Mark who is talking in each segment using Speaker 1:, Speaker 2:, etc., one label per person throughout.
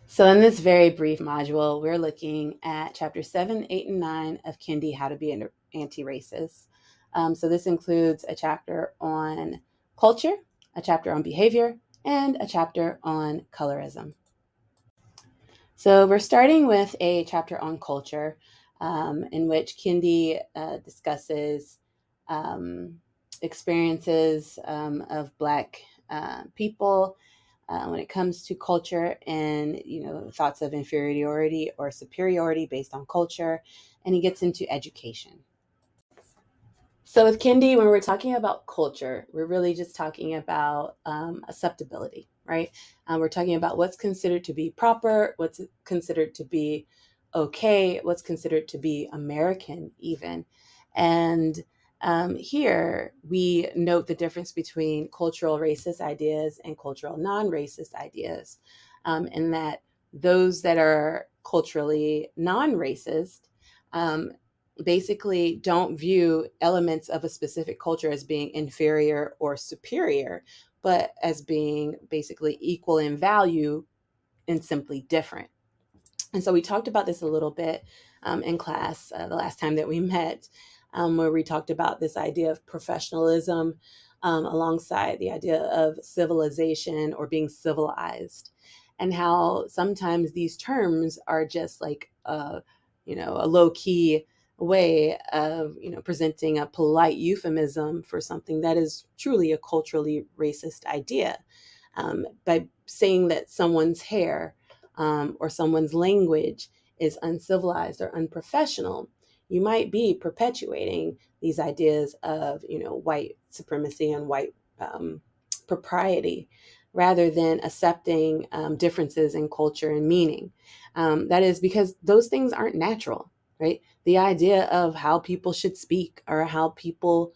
Speaker 1: So in this very brief module, we're looking at chapter 7, 8, and 9 of Kendi, How to Be an Anti-Racist. So this includes a chapter on culture, a chapter on behavior, and a chapter on colorism. So we're starting with a chapter on culture, in which Kendi discusses experiences of Black people when it comes to culture, and thoughts of inferiority or superiority based on culture, and he gets into education. So with Kendi, when we're talking about culture, we're really just talking about acceptability, right? We're talking about what's considered to be proper, what's considered to be okay, what's considered to be American even. And here we note the difference between cultural racist ideas and cultural non-racist ideas, in that those that are culturally non-racist basically don't view elements of a specific culture as being inferior or superior, but as being basically equal in value and simply different. And so we talked about this a little bit in class the last time that we met, where we talked about this idea of professionalism alongside the idea of civilization or being civilized, and how sometimes these terms are just like a low key way of presenting a polite euphemism for something that is truly a culturally racist idea, by saying that someone's hair or someone's language is uncivilized or unprofessional. You might be perpetuating these ideas of white supremacy and white propriety, rather than accepting differences in culture and meaning. That is because those things aren't natural, right? The idea of how people should speak or how people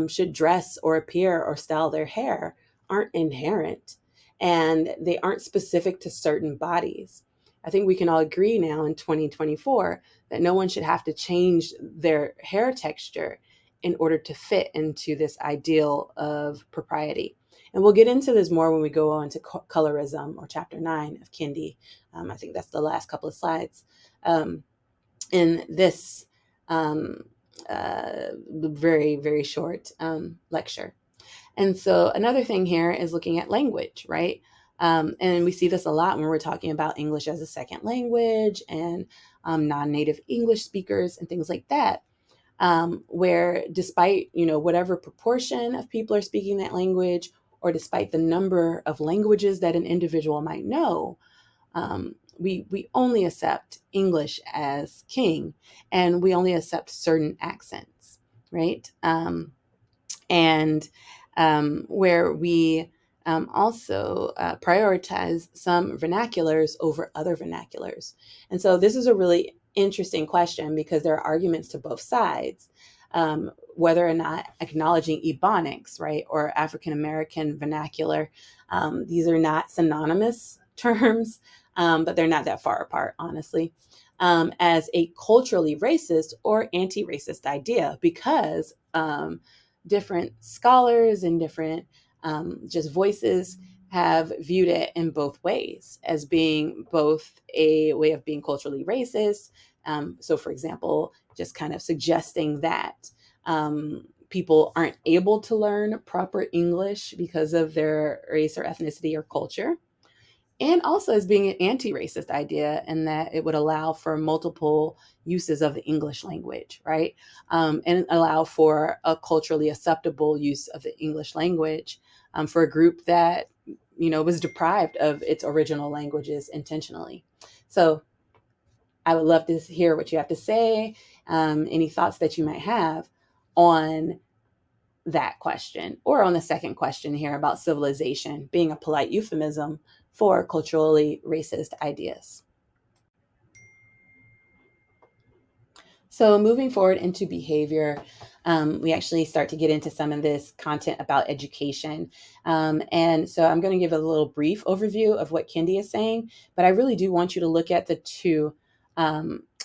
Speaker 1: should dress or appear or style their hair aren't inherent, and they aren't specific to certain bodies. I think we can all agree now in 2024 that no one should have to change their hair texture in order to fit into this ideal of propriety. And we'll get into this more when we go on to colorism, or chapter 9 of Kendi. I think that's the last couple of slides in this very, very short lecture. And so another thing here is looking at language, right? And we see this a lot when we're talking about English as a second language and non-native English speakers and things like that, where despite, whatever proportion of people are speaking that language, or despite the number of languages that an individual might know, we only accept English as king, and we only accept certain accents, right? And where we also prioritize some vernaculars over other vernaculars. And so this is a really interesting question, because there are arguments to both sides, whether or not acknowledging Ebonics, right, or African American vernacular. These are not synonymous terms, but they're not that far apart, honestly, as a culturally racist or anti-racist idea, because different scholars and different just voices have viewed it in both ways, as being both a way of being culturally racist. So, for example, just kind of suggesting that people aren't able to learn proper English because of their race or ethnicity or culture, and also as being an anti-racist idea, in that it would allow for multiple uses of the English language, right? And allow for a culturally acceptable use of the English language for a group that, was deprived of its original languages intentionally. So I would love to hear what you have to say, any thoughts that you might have on that question, or on the second question here about civilization being a polite euphemism for culturally racist ideas. So moving forward into behavior, we actually start to get into some of this content about education. And so I'm going to give a little brief overview of what Kendi is saying, but I really do want you to look at the two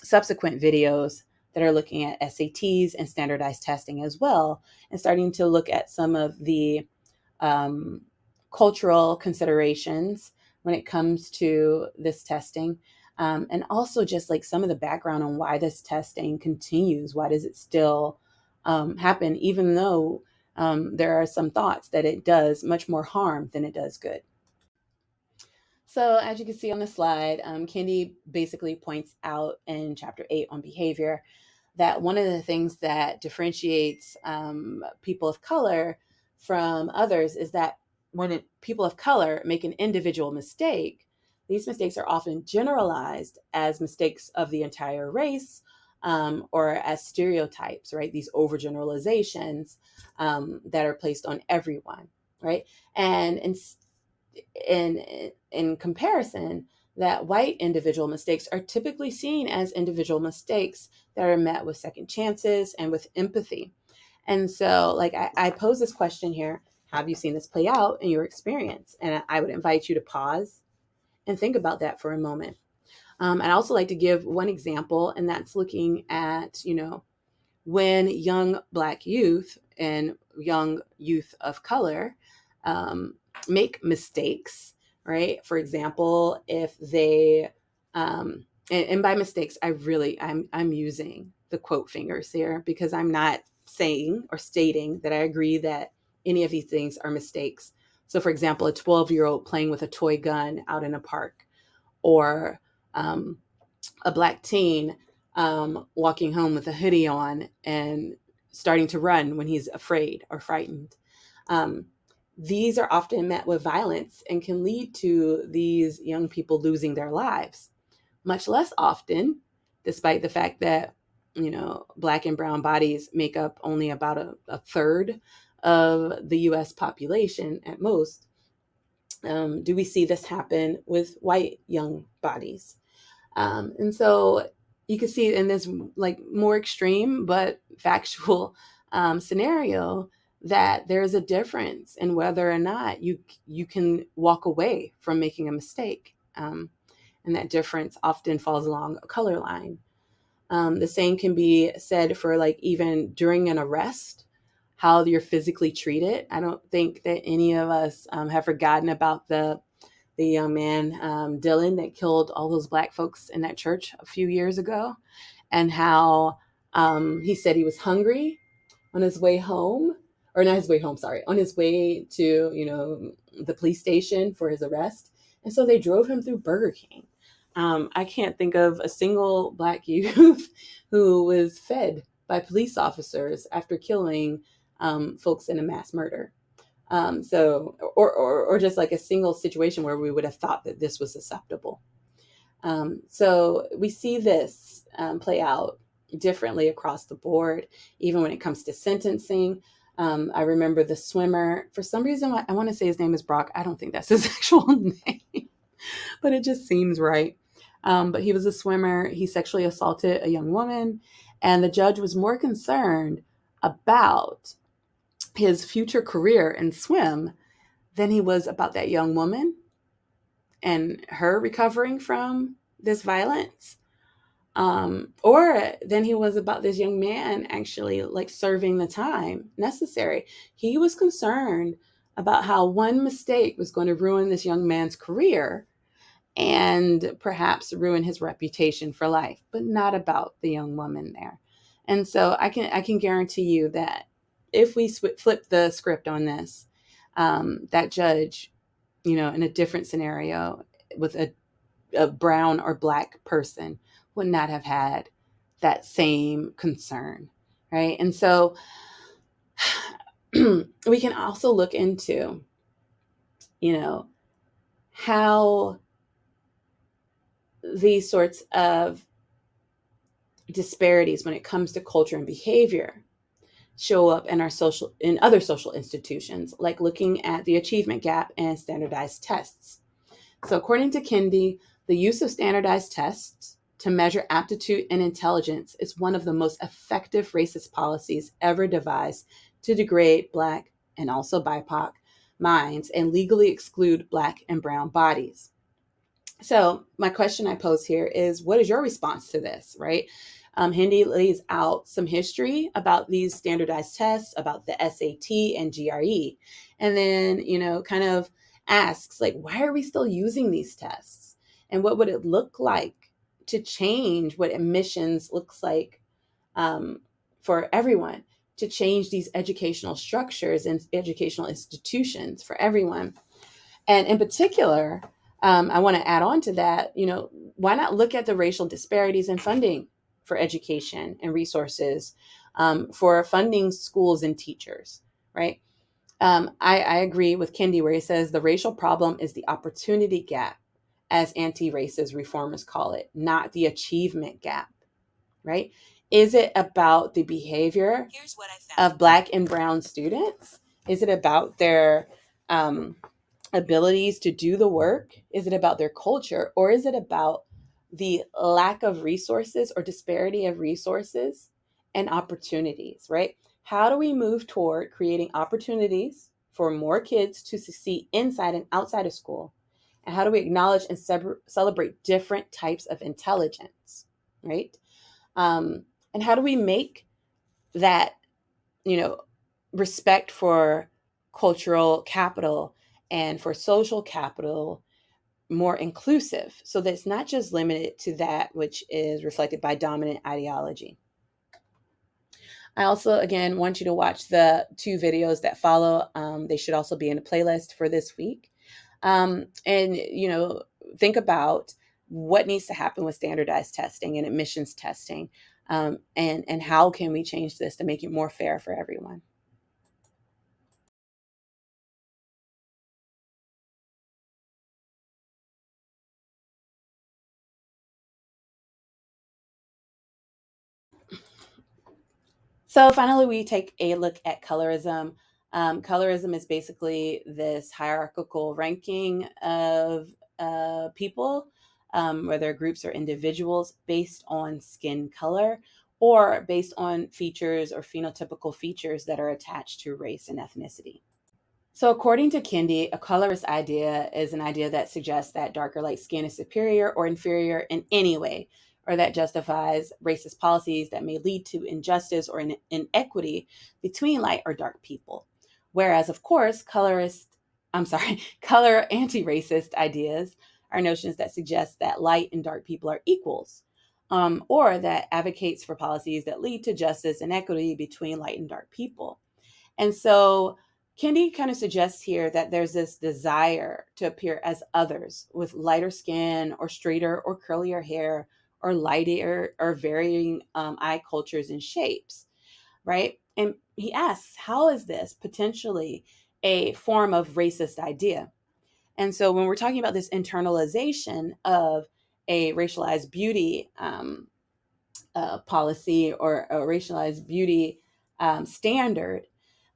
Speaker 1: subsequent videos that are looking at SATs and standardized testing as well, and starting to look at some of the cultural considerations when it comes to this testing. And also just like some of the background on why this testing continues. Why does it still happen, even though there are some thoughts that it does much more harm than it does good. So as you can see on the slide, Kendi basically points out in chapter 8 on behavior that one of the things that differentiates people of color from others is that when people of color make an individual mistake, these mistakes are often generalized as mistakes of the entire race, or as stereotypes, right? These overgeneralizations that are placed on everyone, right? And in comparison, that white individual mistakes are typically seen as individual mistakes that are met with second chances and with empathy. And so, like, I pose this question here: have you seen this play out in your experience? And I would invite you to pause and think about that for a moment. I'd also like to give one example, and that's looking at, when young Black youth and young youth of color um, make mistakes, right? For example, if they, and by mistakes, I'm using the quote fingers here because I'm not saying or stating that I agree that any of these things are mistakes. So, for example, a 12-year-old playing with a toy gun out in a park, or um, a Black teen walking home with a hoodie on and starting to run when he's afraid or frightened. Um, these are often met with violence and can lead to these young people losing their lives. Much less often, despite the fact that, Black and brown bodies make up only about a third of the US population at most, do we see this happen with white young bodies. And so you can see in this like more extreme but factual scenario that there's a difference in whether or not you can walk away from making a mistake. And that difference often falls along a color line. The same can be said for like even during an arrest, how you're physically treated. I don't think that any of us have forgotten about the young man, Dylan, that killed all those Black folks in that church a few years ago, and how he said he was hungry on his way home, or not his way home, sorry, on his way to, the police station for his arrest. And so they drove him through Burger King. I can't think of a single Black youth who was fed by police officers after killing folks in a mass murder. Or just like a single situation where we would have thought that this was acceptable. So we see this play out differently across the board, even when it comes to sentencing. I remember the swimmer, for some reason, I want to say his name is Brock. I don't think that's his actual name, but it just seems right. But he was a swimmer. He sexually assaulted a young woman, and the judge was more concerned about his future career in swim than he was about that young woman and her recovering from this violence. Or than he was about this young man actually like serving the time necessary. He was concerned about how one mistake was going to ruin this young man's career and perhaps ruin his reputation for life, but not about the young woman there. And so I can guarantee you that if we flip the script on this, that judge, in a different scenario with a brown or Black person would not have had that same concern, right? And so we can also look into, how these sorts of disparities when it comes to culture and behavior show up in other social institutions, like looking at the achievement gap and standardized tests. So according to Kendi, the use of standardized tests to measure aptitude and intelligence is one of the most effective racist policies ever devised to degrade Black and also BIPOC minds and legally exclude Black and brown bodies. So my question I pose here is, what is your response to this, right? Kendi lays out some history about these standardized tests, about the SAT and GRE, and then, kind of asks, like, why are we still using these tests? And what would it look like to change what admissions looks like for everyone, to change these educational structures and educational institutions for everyone? And in particular, I want to add on to that, why not look at the racial disparities in funding for education and resources for funding schools and teachers, right? I agree with Kendi where he says the racial problem is the opportunity gap, as anti-racist reformers call it, not the achievement gap, right? Is it about the behavior of Black and Brown students? Is it about their abilities to do the work? Is it about their culture? Or is it about the lack of resources or disparity of resources and opportunities, right? How do we move toward creating opportunities for more kids to succeed inside and outside of school? And how do we acknowledge and celebrate different types of intelligence, right? And how do we make that, you know, respect for cultural capital and for social capital more inclusive, so that it's not just limited to that which is reflected by dominant ideology? I also, again, want you to watch the 2 videos that follow. They should also be in a playlist for this week. And, think about what needs to happen with standardized testing and admissions testing, and how can we change this to make it more fair for everyone. So finally, we take a look at colorism. Colorism is basically this hierarchical ranking of people, whether groups or individuals, based on skin color or based on features or phenotypical features that are attached to race and ethnicity. So, according to Kendi, a colorist idea is an idea that suggests that dark or light skin is superior or inferior in any way, or that justifies racist policies that may lead to injustice or inequity between light or dark people. Whereas, of course, color anti racist ideas are notions that suggest that light and dark people are equals, or that advocates for policies that lead to justice and equity between light and dark people. And so Kendi kind of suggests here that there's this desire to appear as others with lighter skin or straighter or curlier hair or lighter or varying eye cultures and shapes, right? And he asks, how is this potentially a form of racist idea? And so when we're talking about this internalization of a racialized beauty policy or a racialized beauty standard,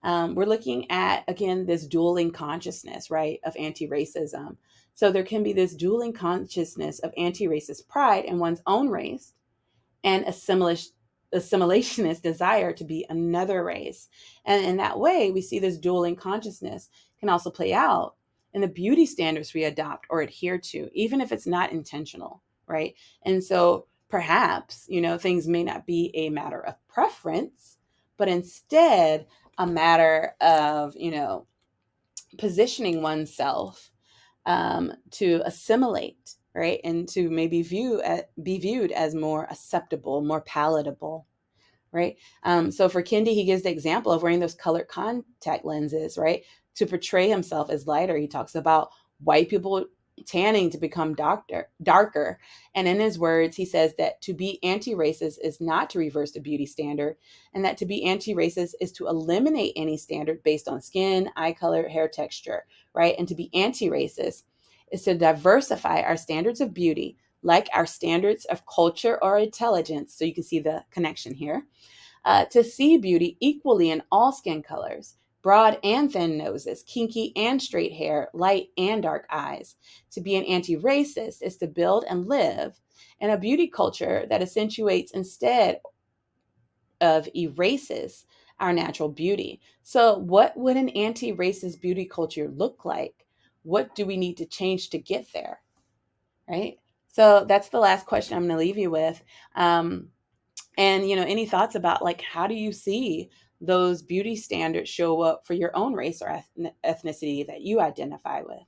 Speaker 1: we're looking at, again, this dueling consciousness, right, of anti racism. So there can be this dueling consciousness of anti racist pride in one's own race and assimilationist desire to be another race. And in that way, we see this dueling consciousness can also play out in the beauty standards we adopt or adhere to, even if it's not intentional, right? And so perhaps, things may not be a matter of preference, but instead a matter of, positioning oneself to assimilate, right, and to maybe be viewed as more acceptable, more palatable, right? So for Kendi, he gives the example of wearing those colored contact lenses, right, to portray himself as lighter. He talks about white people tanning to become darker. And in his words, he says that to be anti-racist is not to reverse the beauty standard, and that to be anti-racist is to eliminate any standard based on skin, eye color, hair texture, right? And to be anti-racist is to diversify our standards of beauty, like our standards of culture or intelligence. So you can see the connection here. To see beauty equally in all skin colors, broad and thin noses, kinky and straight hair, light and dark eyes. To be an anti racist is to build and live in a beauty culture that accentuates instead of erases our natural beauty. So, what would an anti racist beauty culture look like? What do we need to change to get there? Right? So, that's the last question I'm going to leave you with. And any thoughts about, like, how do you see those beauty standards show up for your own race or ethnicity that you identify with?